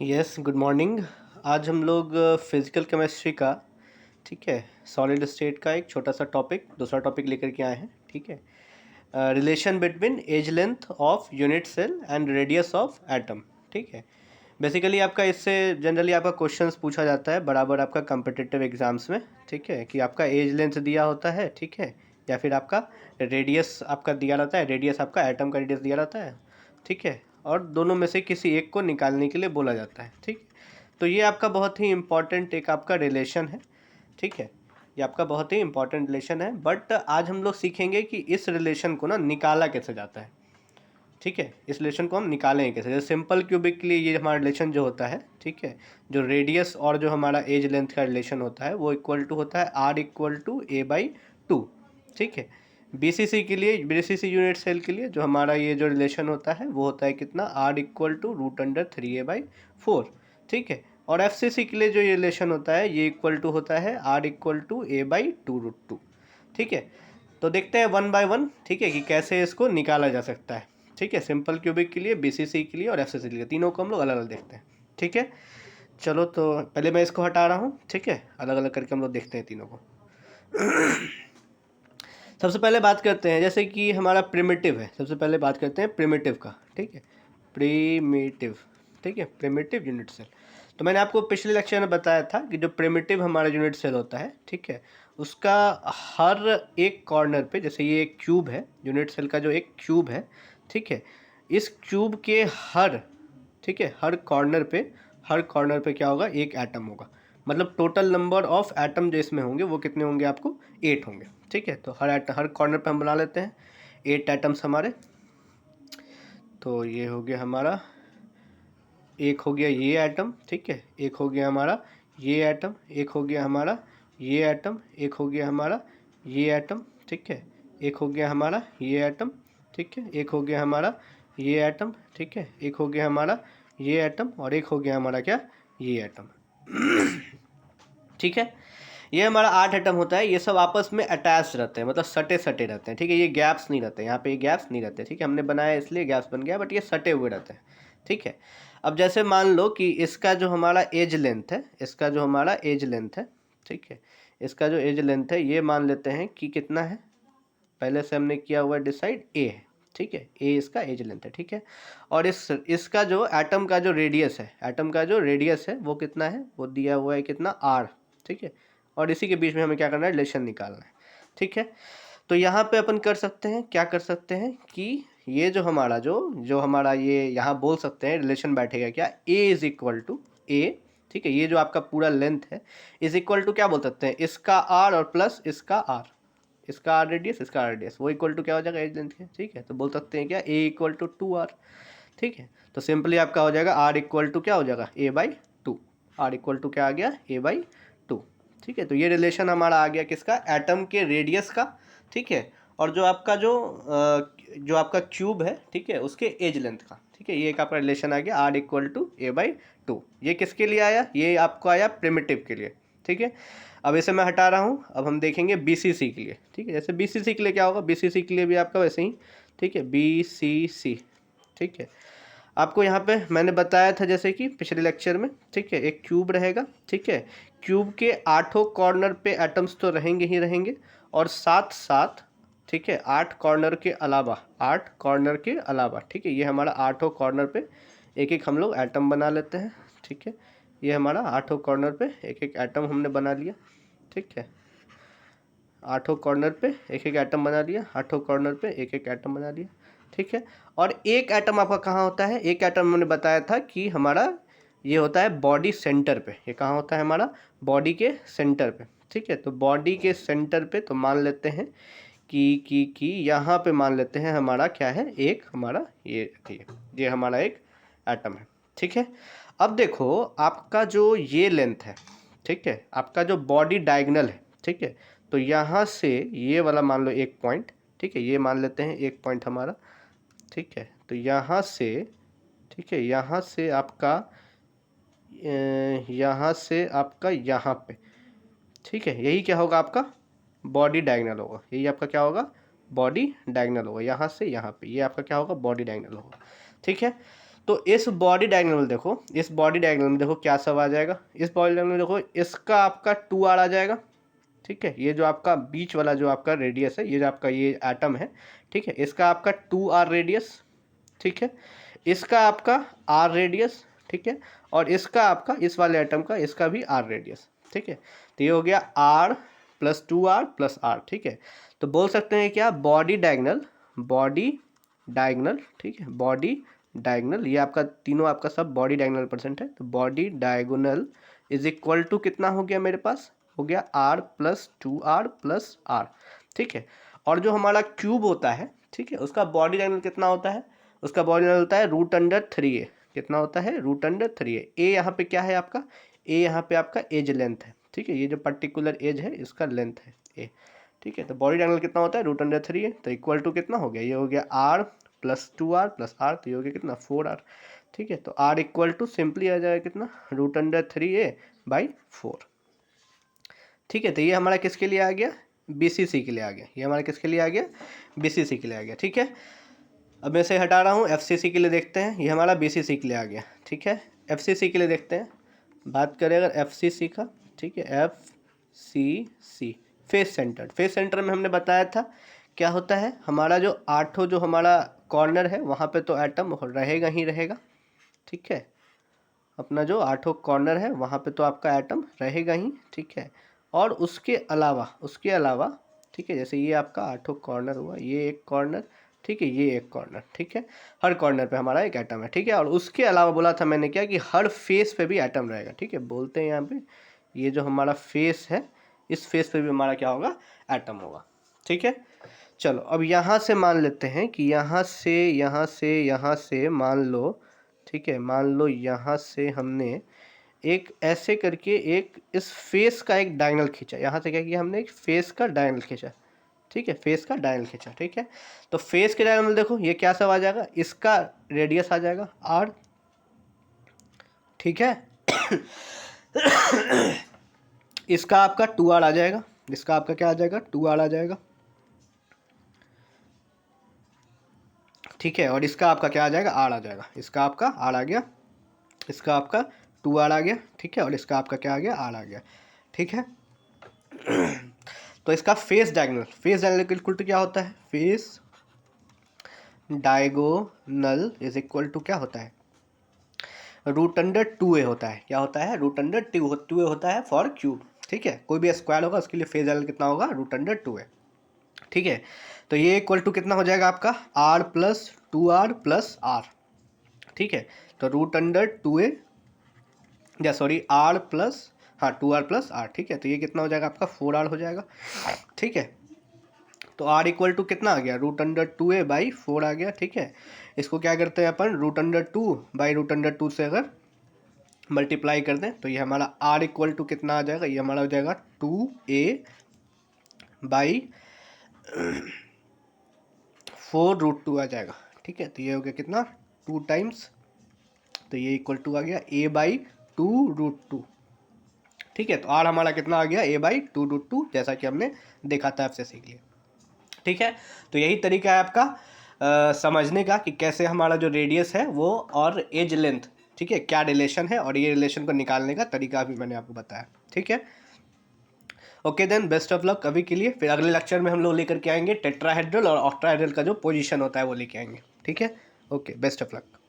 Yes, good morning. आज हम लोग फिजिकल केमिस्ट्री का, ठीक है, सॉलिड स्टेट का एक छोटा सा टॉपिक, दूसरा टॉपिक लेकर के आए हैं। ठीक है, relation between edge length of unit cell and radius of atom. ठीक है, बेसिकली आपका इससे जनरली आपका क्वेश्चंस पूछा जाता है बराबर आपका कम्पिटिटिव एग्जाम्स में। ठीक है, कि आपका एज लेंथ दिया होता है, ठीक है, या फिर आपका रेडियस आपका दिया रहता है, रेडियस आपका एटम का रेडियस दिया रहता है। ठीक है, और दोनों में से किसी एक को निकालने के लिए बोला जाता है। ठीक, तो ये आपका बहुत ही इम्पॉर्टेंट एक आपका रिलेशन है। ठीक है, ये आपका बहुत ही इम्पॉर्टेंट रिलेशन है, बट आज हम लोग सीखेंगे कि इस रिलेशन को ना निकाला कैसे जाता है। ठीक है, इस रिलेशन को हम निकालेंगे कैसे। जैसे सिंपल क्यूबिक के लिए ये हमारा रिलेशन जो होता है, ठीक है, जो रेडियस और जो हमारा एज लेंथ का रिलेशन होता है वो इक्वल टू होता है r equal to a by two. ठीक है, बीसीसी के लिए, बीसीसी यूनिट सेल के लिए जो हमारा ये जो रिलेशन होता है वो होता है कितना, r equal to root under 3a/4। ठीक है, और एफसीसी के लिए जो ये रिलेशन होता है ये इक्वल टू होता है आर इक्वल टू a/2√2। ठीक है, तो देखते हैं वन बाय वन, ठीक है, कि कैसे इसको निकाला जा सकता है। ठीक है, सिंपल क्यूबिक के लिए, बीसीसी के लिए और एफसीसी के लिए, तीनों को हम लोग अलग अलग देखते हैं। ठीक है, चलो तो पहले मैं इसको हटा रहा हूँ। ठीक है, अलग अलग करके हम लोग देखते हैं तीनों को। सबसे पहले बात करते हैं, जैसे कि हमारा प्रिमिटिव है, सबसे पहले बात करते हैं प्रिमिटिव का। ठीक है, प्रिमिटिव, ठीक है, प्रिमिटिव यूनिट सेल। तो मैंने आपको पिछले लेक्चर में बताया था कि जो प्रिमिटिव हमारा यूनिट सेल होता है, ठीक है, उसका हर एक कॉर्नर पे, जैसे ये एक क्यूब है, यूनिट सेल का जो एक क्यूब है, ठीक है, इस क्यूब के हर, ठीक है, हर कॉर्नर पे क्या होगा, एक एटम होगा। मतलब टोटल नंबर ऑफ एटम जो इसमें होंगे वो कितने होंगे, आपको 8 होंगे। ठीक है, तो हर कॉर्नर पे हम बना लेते हैं 8 एटम्स हमारे। तो ये हो गया हमारा, एक हो गया ये एटम, ठीक है, एक हो गया हमारा ये एटम, एक हो गया हमारा ये एटम, एक हो गया हमारा ये एटम, ठीक है, एक हो गया हमारा ये एटम, ठीक है, एक हो गया हमारा ये एटम, ठीक है, एक हो गया हमारा ये एटम, और एक हो गया हमारा क्या, ये एटम। ठीक है, ये हमारा 8 एटम होता है। ये सब आपस में अटैच रहते हैं, मतलब सटे सटे रहते हैं। ठीक है, ये गैप्स नहीं रहते, यहाँ पे ये गैप्स नहीं रहते। ठीक है, हमने बनाया इसलिए गैप्स बन गया, बट ये सटे हुए रहते हैं। ठीक है, अब जैसे मान लो कि इसका जो हमारा एज लेंथ है, इसका जो हमारा एज लेंथ है, ठीक है, इसका जो एज लेंथ है ये मान लेते हैं कि कितना है, पहले से हमने किया हुआ डिसाइड, ए है। ठीक है, ए इसका एज लेंथ है। ठीक है, और इसका जो एटम का जो रेडियस है, एटम का जो रेडियस है वो कितना है, वो दिया हुआ है कितना, आर। ठीक है, और इसी के बीच में हमें क्या करना है, रिलेशन निकालना है। ठीक है, तो यहाँ पे अपन कर सकते हैं, क्या कर सकते हैं कि ये जो हमारा जो हमारा ये यहाँ बोल सकते हैं रिलेशन बैठेगा क्या, ए इज इक्वल टू ए, ठीक है, ये जो आपका पूरा लेंथ है इज इक्वल टू क्या बोल सकते हैं, इसका आर और प्लस इसका आर, इसका आर रेडियस, इसका आर रेडियस, वो इक्वल टू क्या हो जाएगा, एज लेंथ के। ठीक है, तो बोल सकते हैं क्या, ए इक्वल टू 2r। ठीक है, तो सिंपली आपका हो जाएगा आर इक्वल टू क्या हो जाएगा, a/2। आर इक्वल टू क्या आ गया, a/2। ठीक है, तो ये रिलेशन हमारा आ गया किसका, एटम के रेडियस का। ठीक है, और जो आपका क्यूब है, ठीक है, उसके एज लेंथ का। ठीक है, ये एक आपका रिलेशन आ गया, आर इक्वल टू a/2। ये किसके लिए आया, ये आपको आया प्रिमिटिव के लिए। ठीक है, अब इसे मैं हटा रहा हूँ, अब हम देखेंगे बीसीसी के लिए। ठीक है, जैसे बीसीसी के लिए क्या होगा, बीसीसी के लिए भी आपका वैसे ही, ठीक है, बीसीसी। ठीक है, आपको यहाँ पे मैंने बताया था जैसे कि पिछले लेक्चर में, ठीक है, एक क्यूब रहेगा। ठीक है, क्यूब के 8 कॉर्नर पे एटम्स तो रहेंगे ही रहेंगे, और साथ साथ, ठीक है, 8 कॉर्नर के अलावा, 8 कॉर्नर के अलावा, ठीक है, ये हमारा 8 कॉर्नर पे एक एक हम लोग एटम बना लेते हैं। ठीक है, ये हमारा 8 कॉर्नर पे एक एक एटम हमने बना लिया। ठीक है, 8 कॉर्नर पे एक एक एटम बना लिया, 8 कॉर्नर पे एक एक एटम बना लिया। ठीक है, और एक एटम आपका कहाँ होता है, एक एटम मैंने बताया था कि हमारा ये होता है बॉडी सेंटर पे। ये कहाँ होता है, हमारा बॉडी के सेंटर पे। ठीक है, तो बॉडी के सेंटर पे तो मान लेते हैं कि यहाँ पे मान लेते हैं हमारा क्या है, एक हमारा ये हमारा एक एटम है। ठीक है, अब देखो आपका जो ये लेंथ है, ठीक है, आपका जो बॉडी डायगोनल है, ठीक है, तो यहाँ से ये वाला मान लो एक पॉइंट, ठीक है, ये मान लेते हैं एक पॉइंट हमारा। ठीक है, तो यहाँ से, ठीक है, यहाँ से आपका यहाँ से आपका यहाँ पे, ठीक है, यही क्या होगा, आपका बॉडी डायगोनल होगा। यही आपका क्या होगा, बॉडी डायगोनल होगा, यहाँ से यहाँ पे, ये आपका क्या होगा, बॉडी डायगोनल होगा। ठीक है, तो इस बॉडी डायगोनल में देखो, इस बॉडी डायगोनल में देखो क्या सब आ जाएगा। इस बॉडी डायगोनल में देखो इसका आपका 2r आ जाएगा, ठीक है। ये जो आपका बीच वाला जो आपका रेडियस है, ये जो आपका ये एटम है, ठीक है, इसका आपका 2r रेडियस, ठीक है। इसका आपका r रेडियस, ठीक है। और इसका आपका इस वाले एटम का इसका भी r रेडियस, ठीक है। तो ये हो गया r plus 2r plus r, ठीक है। तो बोल सकते हैं क्या, बॉडी डायगोनल, बॉडी डायगोनल, ठीक है, बॉडी डायगोनल, ये आपका तीनों आपका सब बॉडी डायगोनल परसेंट है। तो body diagonal is equal to कितना हो गया मेरे पास, हो गया r plus 2r plus r, ठीक है। और जो हमारा क्यूब होता है, ठीक है, उसका बॉडी डायगोनल कितना होता है, उसका बॉडी डायगोनल होता है √3a। कितना होता है, √3a। ए यहाँ पे क्या है आपका, ए यहाँ पे आपका एज लेंथ है, ठीक है, ये जो पर्टिकुलर एज है इसका लेंथ है ए, ठीक है। तो बॉडी डायगोनल कितना होता है, √3a। तो इक्वल टू कितना हो गया, ये हो गया r plus 2r plus r, तो ये हो गया कितना 4r, ठीक है। तो r इक्वल टू सिंपली आ जाएगा कितना, √3a/4, ठीक है। तो ये हमारा किसके लिए आ गया, BCC के लिए आ गया। ये हमारा किसके लिए आ गया, BCC के लिए आ गया, ठीक है। अब मैं इसे हटा रहा हूँ, FCC के लिए देखते हैं। ये हमारा BCC के लिए आ गया, ठीक है। FCC के लिए देखते हैं, बात करें अगर FCC का, ठीक है, FCC face centre. Face centre में हमने बताया था क्या होता है, हमारा जो आठों जो हमारा कॉर्नर है वहाँ पे तो एटम रहेगा ही रहेगा, ठीक है। अपना जो आठों कॉर्नर है वहाँ पे तो आपका एटम रहेगा ही, ठीक है। और उसके अलावा, ठीक है, जैसे ये आपका आठों कॉर्नर हुआ, ये एक कॉर्नर, ठीक है, ये एक कॉर्नर, ठीक है। हर कॉर्नर पे हमारा एक एटम है, ठीक है। और उसके अलावा बोला था मैंने क्या, कि हर फेस पे भी एटम रहेगा, ठीक है। बोलते हैं यहाँ पे ये जो हमारा फेस है, इस फेस पे भी हमारा क्या होगा, एटम होगा, ठीक है। चलो अब यहाँ से मान लेते हैं कि यहाँ से मान लो, ठीक है, मान लो यहाँ से हमने एक ऐसे करके एक इस फेस का एक डायगोनल खींचा। यहाँ से क्या किया हमने, एक फेस का डायगोनल खींचा, ठीक है, फेस का डायगोनल खींचा, ठीक है। तो फेस के डायगोनल देखो ये क्या सब आ जाएगा, इसका रेडियस आ जाएगा r, ठीक है। इसका आपका 2r आ जाएगा, इसका आपका क्या आ जाएगा, 2r आ जाएगा, ठीक है। और इसका आपका क्या आ जाएगा, r आ जाएगा, इसका आपका r आ गया, इसका आपका 2r आ गया, ठीक है। और इसका आपका क्या आ गया, r आ गया, ठीक है। तो इसका फेस डायगोनल इक्वल टू क्या होता है, face diagonal is equal to क्या होता है, √2a होता है। क्या होता है, √2a होता है फॉर क्यूब, ठीक है। कोई भी स्क्वायर होगा उसके लिए फेस डायगोनल कितना होगा, √2a, ठीक है। तो ये इक्वल टू कितना हो जाएगा आपका, r plus 2r plus r, ठीक है। तो √2a या सॉरी r प्लस, हाँ 2r प्लस r, ठीक है। तो ये कितना हो जाएगा आपका 4r हो जाएगा, ठीक है। तो r इक्वल टू कितना आ गया, √2a/4 आ गया, ठीक है। इसको क्या करते हैं अपन, √2/√2 से अगर मल्टीप्लाई कर दें तो ये हमारा r इक्वल टू कितना आ जाएगा, ये हमारा हो जाएगा 2a/4√2 आ जाएगा, ठीक है। तो ये हो गया कितना 2 टाइम्स, तो ये इक्वल टू आ गया a/2√2, ठीक है। तो r हमारा कितना आ गया, a/2√2, जैसा कि हमने देखा था FCC के लिए, ठीक है। तो यही तरीका है आपका समझने का कि कैसे हमारा जो रेडियस है वो और एज लेंथ, ठीक है, क्या रिलेशन है, और ये रिलेशन को निकालने का तरीका भी मैंने आपको बताया, ठीक है। Okay then, best of luck अभी के लिए। फिर अगले लेक्चर में हम लोग लेकर के आएंगे टेट्राहेड्रल और ऑक्टाहेड्रल का जो पोजीशन होता है वो लेके आएंगे, ठीक है। Okay, best of luck.